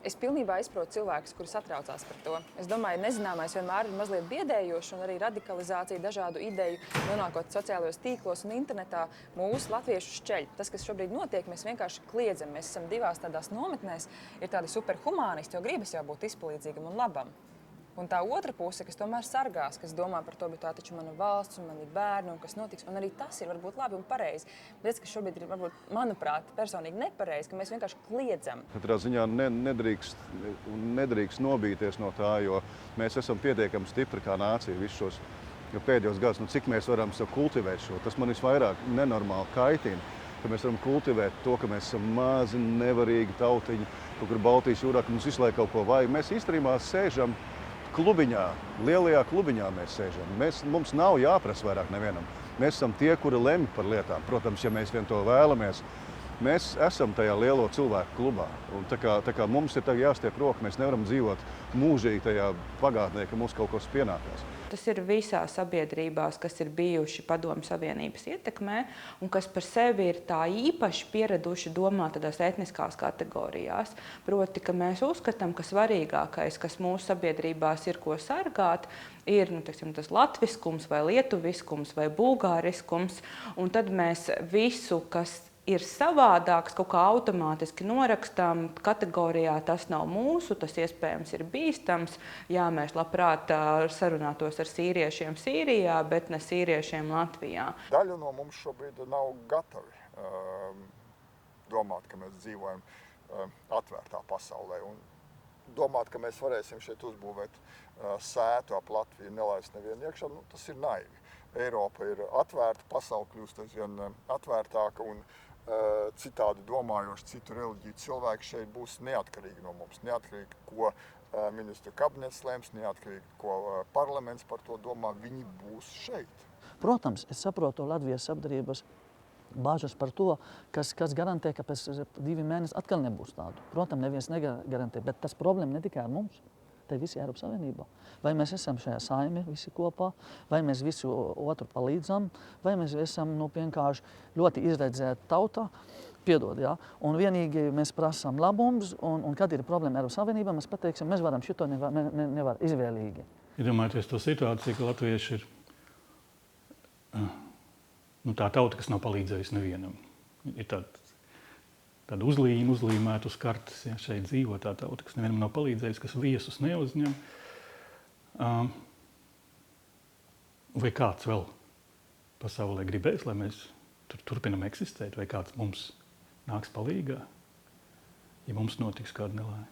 Es pilnībā izprotu cilvēkus, kuri satraucās par to. Es domāju, nezināmais vienmēr ir mazliet biedējošs, un arī radikalizācija dažādu ideju, nonākot sociālajos tīklos un internetā, mūsu latviešu šķeļ. Tas, kas šobrīd notiek, mēs vienkārši kliedzam. Mēs esam divās tādās nometnēs, ir tādi superhumānisti, jo gribas jau būt izpalīdzīgam un labam. Un tā otra puse, kas tomēr sargās, kas domā par to, bet tā taču mana valsts un man ir bērni un kas notiks. Un arī tas ir varbūt labi un pareizi. Bet tas, kas šobrīd ir, varbūt, manuprāt, personīgi nepareizi, ka mēs vienkārši kliedzam. Katrā ziņā nedrīkst nobīties no tā, jo mēs esam pietiekami stipri kā nācija visus šos pēdējos gadus. Cik mēs varam kultivēt šo? Tas man visvairāk nenormāli kaitina, ka mēs varam kultivēt to, ka mēs esam mazi, nevarīgi tautiņi, kaut kur Baltijas jūrā, ka mums visu laiku kaut ko vajag. Mēs īstenībā sēžam klubiņā, lielajā klubiņā mēs sēžam. Mums nav jāprasa vairāk nevienam. Mēs esam tie, kuri lemj par lietām. Protams, ja mēs vien to vēlamies, mēs esam tajā lielo cilvēku klubā. Un tā kā mums ir jāstiep roka, mēs nevaram dzīvot mūžīgi tajā pagātnē, ka mums kaut kas pienākās. Tas ir visās sabiedrībās, kas ir bijuši Padomju Savienības ietekmē un kas par sevi ir tā īpaši pieraduši domāt tādās etniskās kategorijās. Proti, ka mēs uzskatām, ka svarīgākais, kas mūsu sabiedrībās ir ko sargāt, ir tas latviskums vai lietuviskums vai bulgāriskums, un tad mēs visu, kas ir savādāks, kaut kā automātiski norakstām kategorijā, tas nav mūsu, tas iespējams ir bīstams. Jā, mēs labprāt sarunātos ar sīriešiem Sīrijā, bet ne sīriešiem Latvijā. Daļa no mums šobrīd nav gatavi domāt, ka mēs dzīvojam atvērtā pasaulē un domāt, ka mēs varēsim šeit uzbūvēt sētu ap Latviju, nelaist nevienu iekšā, tas ir naivi. Eiropa ir atvērta, pasaule kļūst aizvien atvērtāka un citādi domājoši, citu reliģiju cilvēki šeit būs neatkarīgi no mums. Neatkarīgi, ko ministru kabinets lēms, neatkarīgi, ko parlaments par to domā, viņi būs šeit. Protams, es saprotu Latvijas sabiedrības bāžas par to, kas garantē, ka pēc 2 mēnešiem atkal nebūs tādu. Protams, neviens negarantē, bet tas problēma ne tikai ar mums. Te visi Eiropas Savienībā. Vai mēs esam šajā saimē visi kopā, vai mēs visu otru palīdzam, vai mēs esam vienkārši ļoti izredzēti tautā, piedod, jā. Un vienīgi mēs prasām labumus, un kad ir problēma Eiropas Savienībā, mēs pateiksim, mēs varam šito nevar izvēlīgi. Iedomājieties to situāciju, ka latvieši ir tā tauta, kas nav palīdzējusi nevienam. Ir tāda uzlīmēta uz kartes, ja, šeit dzīvo tā tauta, kas nevienam nav palīdzējusi, kas viesus neuzņem. Vai kāds vēl pasaulē gribēs, lai mēs turpinam eksistēt, vai kāds mums nāks palīgā, ja mums notiks kāda nelaime?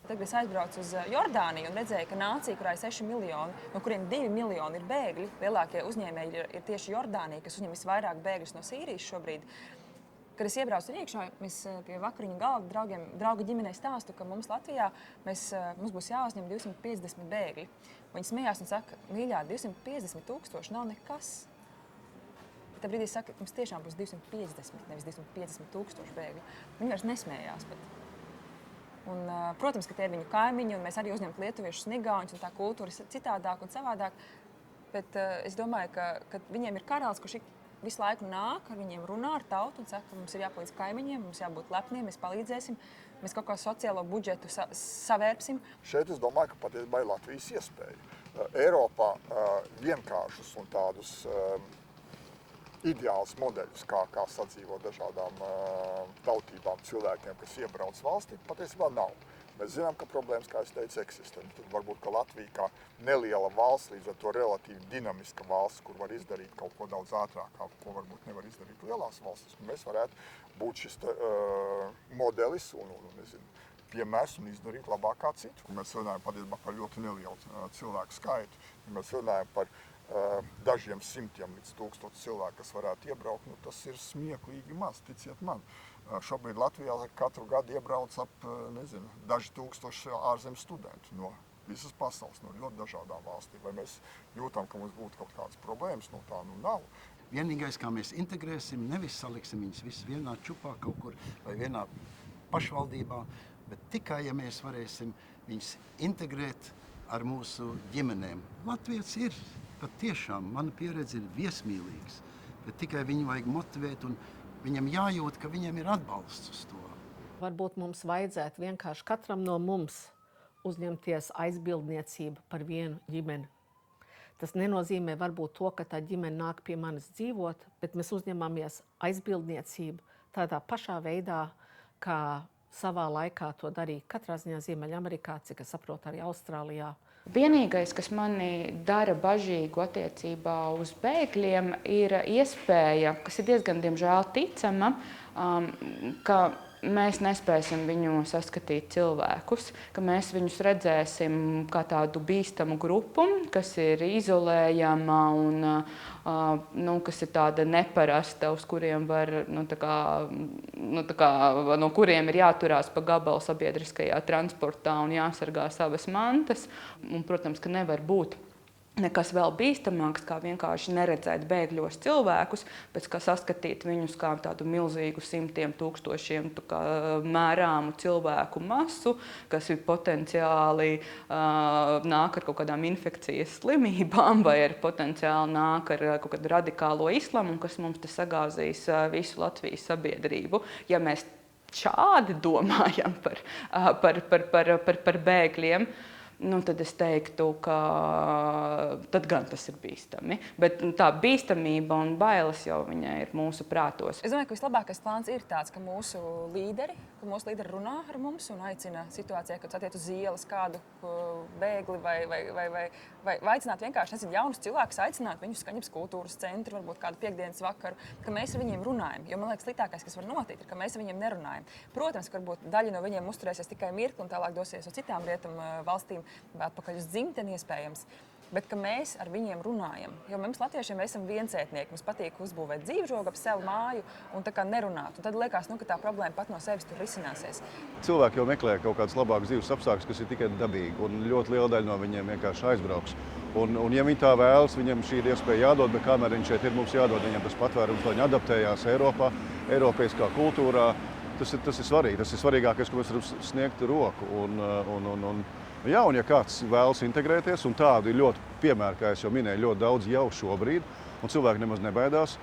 Tagad es aizbraucu uz Jordāniju un redzēju, ka nācija, kurā ir 6 miljoni, no kuriem 2 miljoni ir bēgļi, lielākie uzņēmēji ir tieši Jordānija, kas uzņem visvairāk bēgļus no Sīrijas šobrīd. Kad es iebraucu iekšā, mēs pie vakariņu galda draugu ģimenei stāstu, ka mums Latvijā mums būs jāuzņem 250 bēgļi. Viņi smējās un saka, mīļā, 250 000 nav nekas. Tā brīdī saka, ka mums tiešām būs 250, nevis 250 000 bēgļi. Viņi vairs nesmējās pat. Un, protams, ka tie ir viņu kaimiņi, un mēs arī uzņemt lietuviešus un igauņus, un tā kultūra ir citādāk un savādāk. Bet es domāju, ka viņiem ir karalis, kurš visu laiku nāk, ar viņiem runā ar tautu un saka, ka mums ir jāpalīdz kaimiņiem, mums jābūt lepniem, mēs palīdzēsim, mēs kaut kā sociālo budžetu savērpsim. Šeit es domāju, ka patiesībā ir Latvijas iespēja. Eiropā vienkāršus un tādus ideāls modeļus, kā sadzīvot dažādām tautībām, cilvēkiem, kas iebrauc valstī, patiesībā nav. Mēs zinām, ka problēmas, kā es teicu, eksistē. Tad varbūt, ka Latvija kā neliela valsts, līdz ar to relatīvi dinamiska valsts, kur var izdarīt kaut ko daudz ātrāk, ko varbūt nevar izdarīt lielās valstis. Mēs varētu būt šis modelis un piemērs un izdarīt labāk kā citu. Mēs runājam patiesībā par ļoti nelielu cilvēku skaitu. Ja mēs runājam par dažiem simtiem līdz 1000 cilvēku, kas varētu iebraukt, tas ir smieklīgi maz, ticiet man. Šobrīd Latvijā katru gadu iebrauc ap, daži tūkstoši ārzemju studentu no visas pasaules, no ļoti dažādām valstīm. Vai mēs jūtam, ka mums būtu kaut kādas problēmas, no tā nav. Vienīgais, kā mēs integrēsim, nevis saliksim viņus visus vienā čupā kaut kur vai vienā pašvaldībā, bet tikai, ja mēs varēsim viņus integrēt ar mūsu ģimenēm. Latvijas ir patiešām, mana pieredze ir viesmīlīgs, bet tikai viņu vajag motivēt un viņam jājūt, ka viņam ir atbalsts uz to. Varbūt mums vajadzētu vienkārši katram no mums uzņemties aizbildniecību par vienu ģimeni. Tas nenozīmē varbūt to, ka tā ģimene nāk pie manis dzīvot, bet mēs uzņemamies aizbildniecību tādā pašā veidā, kā savā laikā to darīja katrā ziņā Ziemeļamerikā, cik es saprotu, arī Austrālijā. Vienīgais, kas mani dara bažīgu attiecībā uz bēgļiem, ir iespēja, kas ir diezgan, diemžēl, ticama, ka mēs nespēsim viņu saskatīt cilvēkus, ka mēs viņus redzēsim kā tādu bīstamu grupu, kas ir izolējama un kas ir tāda neparasta, uz kuriem var, no kuriem ir jāturās pa gabalu sabiedriskajā transportā un jāsargā savas mantas. Un, protams, ka nevar būt nekas vēl bīstamāks, kā vienkārši neredzēt bēgļos cilvēkus, bet kā saskatīt viņus kā tādu milzīgu simtiem tūkstošiem mērāmu cilvēku masu, kas ir potenciāli nāk ar kaut kādām infekcijas slimībām vai potenciāli nāk ar kaut kādu radikālo islamu, kas mums te sagāzīs visu Latvijas sabiedrību. Ja mēs šādi domājam par bēgļiem, tad es teiktu, ka tad gan tas ir bīstami. Bet tā bīstamība un bailes jau viņai ir mūsu prātos. Es domāju, ka vislabākais plāns ir tāds, ka mūsu līderi runā ar mums un aicina situācijā, kad satiek uz ielas kādu bēgli vai aicināt vienkārši jaunus cilvēkus, aicināt viņus Skaņepes kultūras centru, varbūt kādu piekdienas vakaru, ka mēs ar viņiem runājam. Jo man liekas, sliktākais, kas var notikt, ir, ka mēs ar viņiem nerunājam. Protams, ka varbūt daļa no viņiem uzturēsies tikai mirkli un tālāk dosies uz citām rietumu valstīm, atpakaļ uz dzimteni iespējams, bet ka mēs ar viņiem runājam. Jo mums latviešiem mēs esam viensētnieki, mums patīk uzbūvēt dzīvžogu ap sevu māju un tā kā nerunāt. Un tad liekas, ka tā problēma pat no sevis tur risināsies. Cilvēki jau meklē kaut kādus labākus dzīves apstākļus, kas ir tikai dabīgi, un ļoti liela daļa no viņiem vienkārši aizbrauks. Un ja viņi tā vēlas, viņiem šī ir iespēja jādod, bet kamēr viņš šeit ir, mums jādod viņiem tas patvērums, lai viņi adaptējās Eiropā, eiropeiskā kultūrā. Tas ir svarīgi. Tas ir svarīgākais, ko mēs varam sniegt roku. Ja kāds vēlas integrēties, un tādu ir ļoti piemēri, kā es jau minēju, ļoti daudz jau šobrīd, un cilvēki nemaz nebaidās.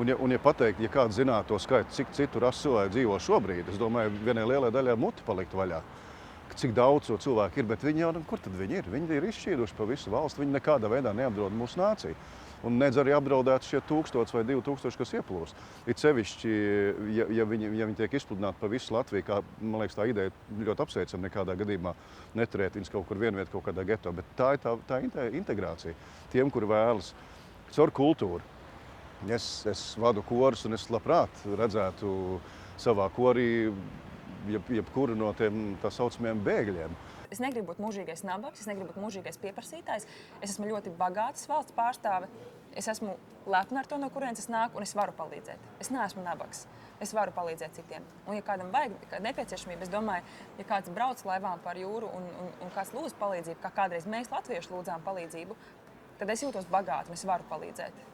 Un ja pateikt, ja kāds zinātu to skaitu, cik citu rasu cilvēku dzīvo šobrīd, es domāju, vienai lielai daļai muti paliktu vaļā. Cik daudz to cilvēku ir, bet viņi jau, kur tad viņi ir? Viņi ir izšķīruši pa visu valsti, viņi nekādā veidā neapdraud mūsu nāciju. Un nedz arī apdraudēti šie 1000 vai 2000, kas ieplūst. It sevišķi, ja viņi tiek izpludināti pa visu Latviju, kā, man liekas, tā ideja ļoti apsveicama, nekādā gadījumā neturēt viņus kaut kur vienviet, kaut kādā geto, bet tā ir tā integrācija. Tiem, kuri vēlas caur kultūru. Es vadu korus un es labprāt redzētu savā korī jebkuru no tiem tā saucamiem bēgļiem. Es negribu būt mūžīgais nabags, es negribu būt mūžīgais pieprasītājs. Es esmu ļoti bagātas valsts pārstāve. Es esmu lepna ar to, no kurienes es nāku, un es varu palīdzēt. Es neesmu nabags. Es varu palīdzēt citiem. Un, ja kādam vajag nepieciešamību, es domāju, ja kāds brauc laivām pār jūru un kāds lūdz palīdzību, kā kādreiz mēs latvieši lūdzām palīdzību, tad es jūtos bagāti un es varu palīdzēt.